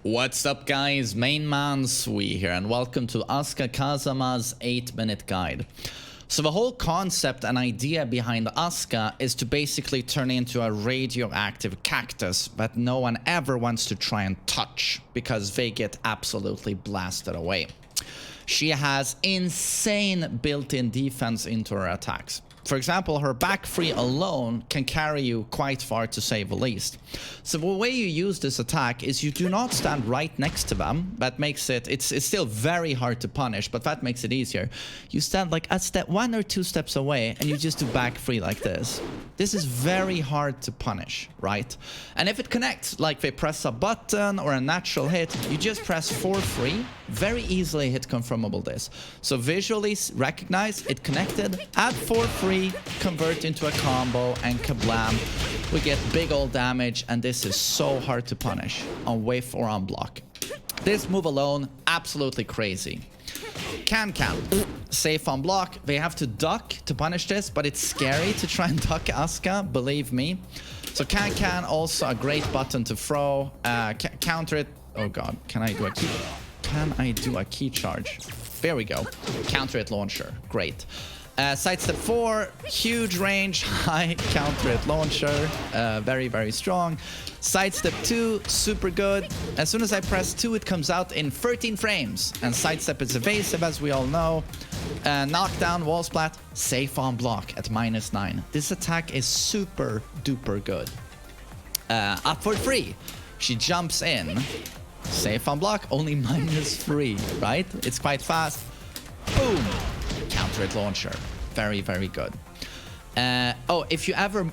What's up guys, MainManSWE here and welcome to Asuka Kazama's 8-minute guide. So the whole concept and idea behind Asuka is to basically turn into a radioactive cactus that no one ever wants to try and touch because they get absolutely blasted away. She has insane built-in defense into her attacks. For example, her back three alone can carry you quite far, to say the least. So the way you use this attack is you do not stand right next to them. That makes it, it's still very hard to punish, but that makes it easier. You stand like a step, 1 or 2 steps away, and you just do back three like this. This is very hard to punish, right? And if it connects, like they press a button or a natural hit, you just press 4-3. Very easily hit confirmable this. So visually recognize it connected, add 4-3, convert into a combo, and kablam. We get big old damage, and this is so hard to punish on Whiff or on block. This move alone, absolutely crazy. Can. Safe on block. They have to duck to punish this, but it's scary to try and duck Asuka, believe me. So can also a great button to throw. Counter it. Oh god, can I do a key? Can I do a key charge? There we go. Counter it launcher. Great. Sidestep 4, huge range, high counter it launcher, very, very strong. Sidestep 2, super good. As soon as I press 2, it comes out in 13 frames. And sidestep is evasive, as we all know. Knockdown, wall splat, safe on block at -9. This attack is super duper good. Upward 3, she jumps in. Safe on block, only -3, right? It's quite fast. Boom! Counter it launcher. Very, very good. Oh, if you ever...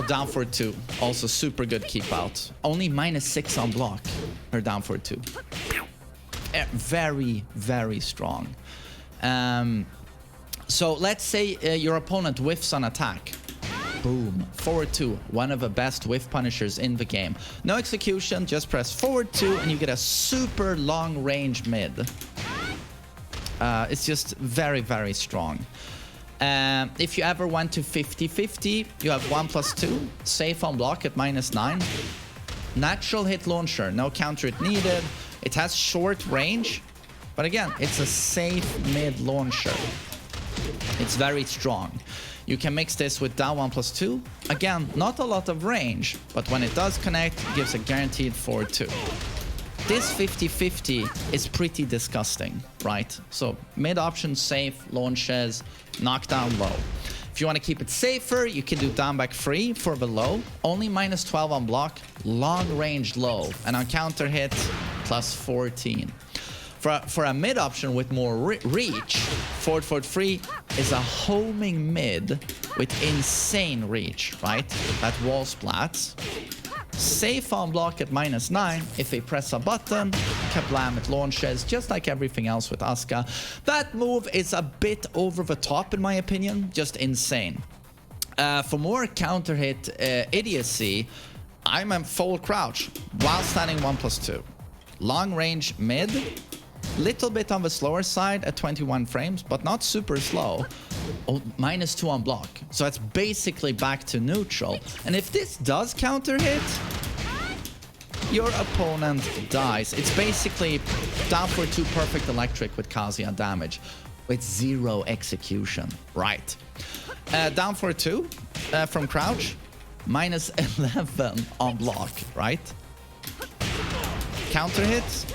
down for 2. Also super good keep out. Only -6 on block. Her down for 2. Very, very strong. So let's say your opponent whiffs on attack. Boom. Forward 2. One of the best whiff punishers in the game. No execution, just press forward 2 and you get a super long range mid. It's just very, very strong. If you ever went to 50-50, you have 1+2. Safe on block at -9. Natural hit launcher. No counter it needed. It has short range. But again, it's a safe mid launcher. It's very strong. You can mix this with down 1+2. Again, not a lot of range, but when it does connect, it gives a guaranteed 4-2. This 50-50 is pretty disgusting, right? So mid option safe, launches, knockdown low. If you want to keep it safer, you can do down back 3 for the low. Only -12 on block, long range low. And on counter hit, +14. For a mid option with more reach, forward 3 is a homing mid with insane reach, right? That wall splats. Safe on block at -9. If they press a button, kablam, it launches, just like everything else with Asuka. That move is a bit over the top, in my opinion. Just insane. For more counter hit idiocy, I'm a full crouch while standing 1+2. Long range mid. Little bit on the slower side at 21 frames, but not super slow. Oh, -2 on block. So it's basically back to neutral. And if this does counter hit, your opponent dies. It's basically down for 2 perfect electric with Kazuya damage with 0 execution. Right. Down for 2 from crouch, -11 on block, right? Counter hits.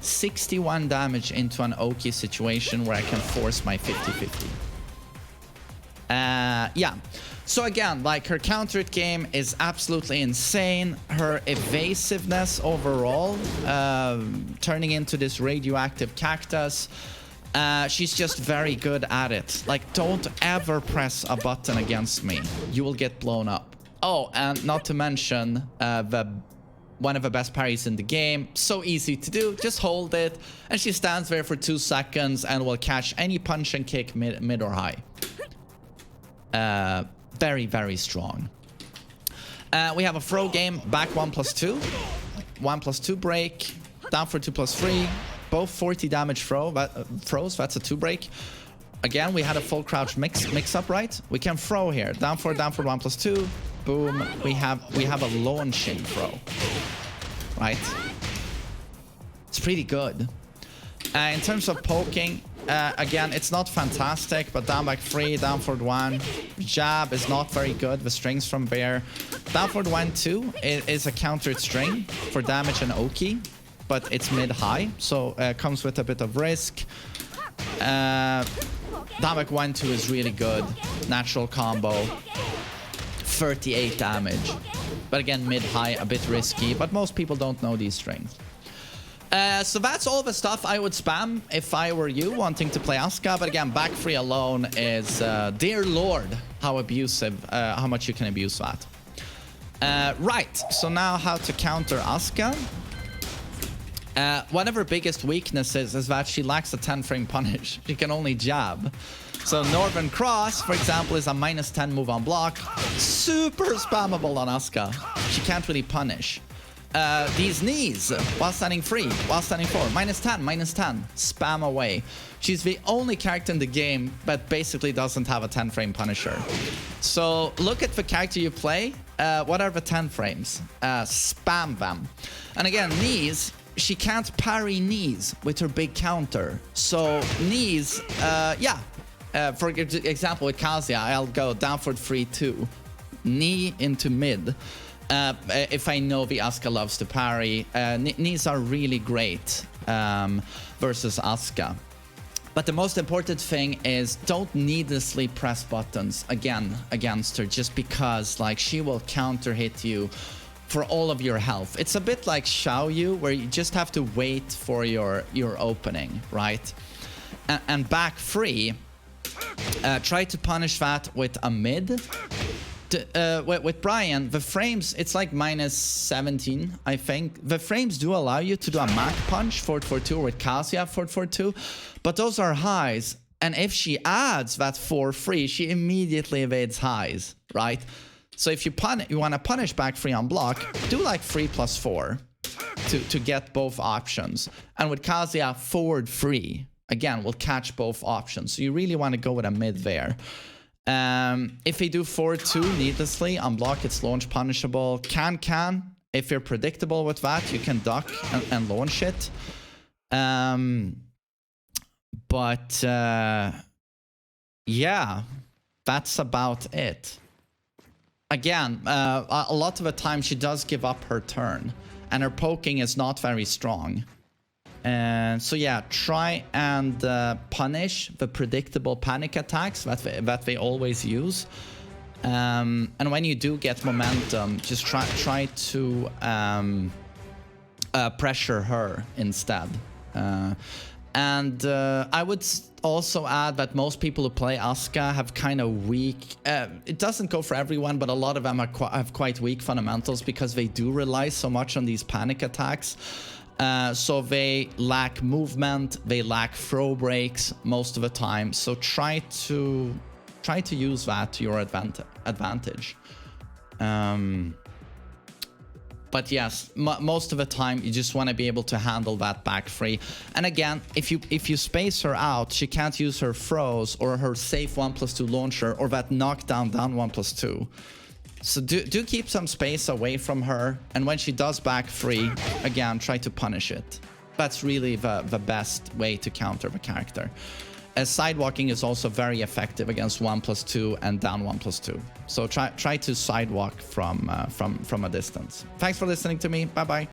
61 damage into an Oki situation where I can force my 50-50. Yeah. So again, like her counter hit game is absolutely insane. Her evasiveness overall, turning into this radioactive cactus, she's just very good at it. Like, don't ever press a button against me. You will get blown up. Oh, and not to mention one of the best parries in the game. So easy to do. Just hold it. And she stands there for 2 seconds and will catch any punch and kick mid or high. Very, very strong. We have a throw game. Back 1+2. 1+2 break. Down for 2+3. Both 40 damage throws. That's a 2 break. Again, we had a full crouch mix up, right? We can throw here. Down for 1+2. Boom. We have a launching throw. Right? pretty good. In terms of poking, again, it's not fantastic, but down back 3, down forward 1. Jab is not very good with strings from Bear. Down forward 1, 2 is a countered string for damage and Oki, but it's mid-high, so comes with a bit of risk. Down back 1, 2 is really good. Natural combo. 38 damage. But again, mid-high, a bit risky, but most people don't know these strings. So that's all the stuff I would spam if I were you wanting to play Asuka. But again, back 3 alone is, dear lord, how abusive, how much you can abuse that. Right, so now how to counter Asuka. One of her biggest weaknesses is that she lacks a 10-frame punish. She can only jab. So Northern Cross, for example, is a -10 move on block. Super spammable on Asuka. She can't really punish. These knees, while standing 3, while standing 4, -10, -10, spam away. She's the only character in the game that basically doesn't have a 10-frame punisher. So look at the character you play. What are the 10 frames? Spam them. And again, knees, she can't parry knees with her big counter. So knees, yeah. For example, with Kazuya, I'll go down for 3-2, knee into mid. If I know the Asuka loves to parry, knees are really great versus Asuka. But the most important thing is don't needlessly press buttons again against her just because like she will counter hit you for all of your health. It's a bit like Xiaoyu where you just have to wait for your opening, right? And back 3, try to punish that with a mid. With Brian, the frames, it's like -17, I think. The frames do allow you to do a Mac punch, 4-4-2, or with Kazuya, 4-4-2, but those are highs. And if she adds that 4-3, she immediately evades highs, right? So if you want to punish back 3 on block, do like 3+4 to get both options. And with Kazuya, forward 3, again, will catch both options. So you really want to go with a mid there. If they do 4-2 needlessly, on block it's launch punishable. Can. If you're predictable with that, you can duck and launch it. Yeah, that's about it. Again, a lot of the time she does give up her turn, and her poking is not very strong. And so yeah, try and punish the predictable panic attacks that they always use. And when you do get momentum, just try to pressure her instead. I would also add that most people who play Asuka have kind of weak... it doesn't go for everyone, but a lot of them have quite weak fundamentals because they do rely so much on these panic attacks. So they lack movement, they lack throw breaks most of the time. So try to use that to your advantage. But yes, most of the time you just want to be able to handle that back 3. And again, if you space her out, she can't use her throws or her safe 1+2 launcher or that knockdown down 1+2. So do keep some space away from her, and when she does back 3, again, try to punish it. That's really the best way to counter the character. Sidewalking is also very effective against 1+2 and down 1+2. So try to sidewalk from a distance. Thanks for listening to me. Bye bye.